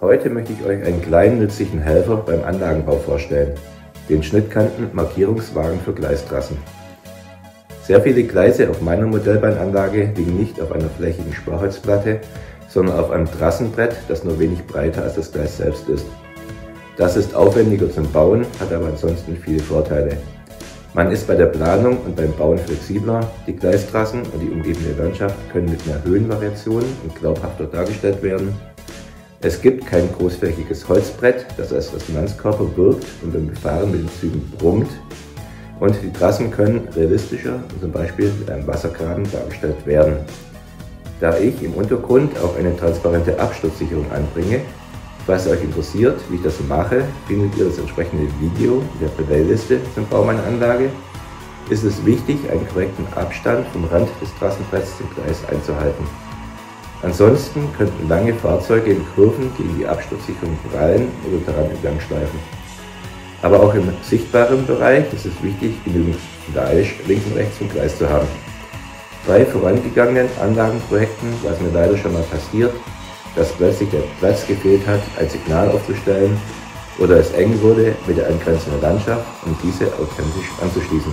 Heute möchte ich euch einen kleinen nützlichen Helfer beim Anlagenbau vorstellen, den Schnittkanten-Markierungswagen für Gleistrassen. Sehr viele Gleise auf meiner Modellbahnanlage liegen nicht auf einer flächigen Sparholzplatte, sondern auf einem Trassenbrett, das nur wenig breiter als das Gleis selbst ist. Das ist aufwendiger zum Bauen, hat aber ansonsten viele Vorteile. Man ist bei der Planung und beim Bauen flexibler, die Gleistrassen und die umgebende Landschaft können mit mehr Höhenvariationen und glaubhafter dargestellt werden. Es gibt kein großflächiges Holzbrett, das als Resonanzkörper wirkt und beim Befahren mit den Zügen brummt. Und die Trassen können realistischer, zum Beispiel mit einem Wassergraben, dargestellt werden. Da ich im Untergrund auch eine transparente Absturzsicherung anbringe, falls euch interessiert, wie ich das mache, findet ihr das entsprechende Video in der Playliste zum Bau meiner Anlage. Ist es wichtig, einen korrekten Abstand vom Rand des Trassenbretts zum Gleis einzuhalten. Ansonsten könnten lange Fahrzeuge in Kurven gegen die Absturzsicherung prallen oder daran entlang schleifen. Aber auch im sichtbaren Bereich ist es wichtig, genügend Fleisch links und rechts vom Gleis zu haben. Bei vorangegangenen Anlagenprojekten war es mir leider schon mal passiert, dass plötzlich der Platz gefehlt hat, ein Signal aufzustellen oder es eng wurde mit der angrenzenden Landschaft, um diese authentisch anzuschließen.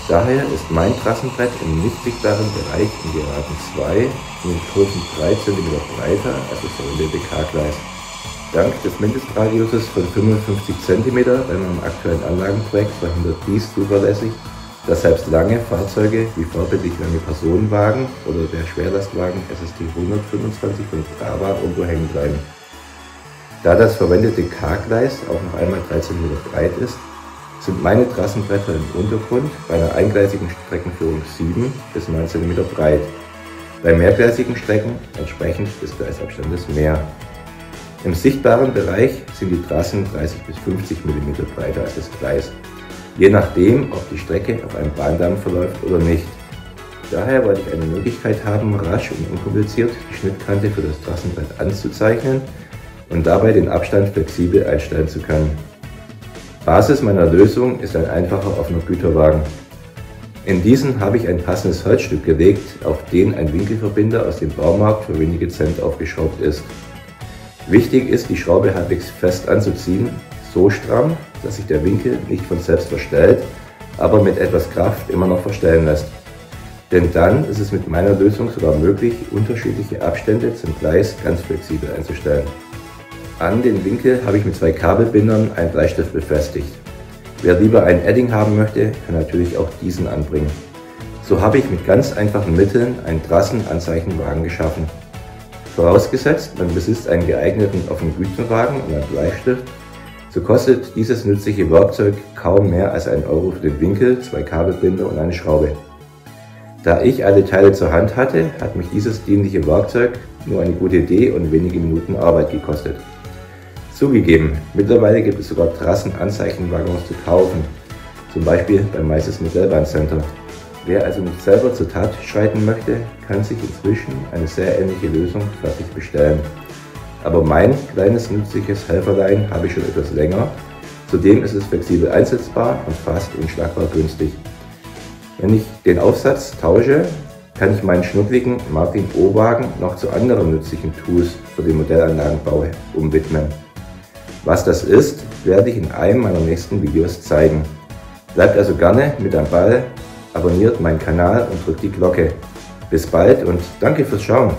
Daher ist mein Trassenbrett im nicht sichtbaren Bereich in Geraden 2 in den Kurven 3 cm breiter als das verwendete K-Gleis. Dank des Mindestradiuses von 55 cm bei meinem aktuellen Anlagenprojekt verhindert dies zuverlässig, dass selbst lange Fahrzeuge wie vorbildlich lange Personenwagen oder der Schwerlastwagen SST 125 von Brava irgendwo hängen bleiben. Da das verwendete K-Gleis auch noch einmal 3 cm breit ist, sind meine Trassenbretter im Untergrund bei einer eingleisigen Streckenführung 7 bis 9 cm breit, bei mehrgleisigen Strecken entsprechend des Gleisabstandes mehr. Im sichtbaren Bereich sind die Trassen 30 bis 50 mm breiter als das Gleis, je nachdem, ob die Strecke auf einem Bahndamm verläuft oder nicht. Daher wollte ich eine Möglichkeit haben, rasch und unkompliziert die Schnittkante für das Trassenbrett anzuzeichnen und dabei den Abstand flexibel einstellen zu können. Basis meiner Lösung ist ein einfacher offener Güterwagen. In diesen habe ich ein passendes Holzstück gelegt, auf den ein Winkelverbinder aus dem Baumarkt für wenige Cent aufgeschraubt ist. Wichtig ist, die Schraube halbwegs fest anzuziehen, so stramm, dass sich der Winkel nicht von selbst verstellt, aber mit etwas Kraft immer noch verstellen lässt. Denn dann ist es mit meiner Lösung sogar möglich, unterschiedliche Abstände zum Gleis ganz flexibel einzustellen. An den Winkel habe ich mit 2 Kabelbindern einen Bleistift befestigt. Wer lieber ein Edding haben möchte, kann natürlich auch diesen anbringen. So habe ich mit ganz einfachen Mitteln einen Trassenanzeichenwagen geschaffen. Vorausgesetzt, man besitzt einen geeigneten offenen Güterwagen und einen Bleistift, so kostet dieses nützliche Werkzeug kaum mehr als 1 Euro für den Winkel, 2 Kabelbinder und eine Schraube. Da ich alle Teile zur Hand hatte, hat mich dieses dienliche Werkzeug nur eine gute Idee und wenige Minuten Arbeit gekostet. Zugegeben, mittlerweile gibt es sogar Trassenanzeichenwaggons zu kaufen, zum Beispiel beim Meisters Modellbahncenter. Wer also nicht selber zur Tat schreiten möchte, kann sich inzwischen eine sehr ähnliche Lösung fertig bestellen. Aber mein kleines nützliches Helferlein habe ich schon etwas länger, zudem ist es flexibel einsetzbar und fast unschlagbar günstig. Wenn ich den Aufsatz tausche, kann ich meinen schnuckligen Martin O-Wagen noch zu anderen nützlichen Tools für den Modellanlagenbau umwidmen. Was das ist, werde ich in einem meiner nächsten Videos zeigen. Bleibt also gerne mit am Ball, abonniert meinen Kanal und drückt die Glocke. Bis bald und danke fürs Schauen!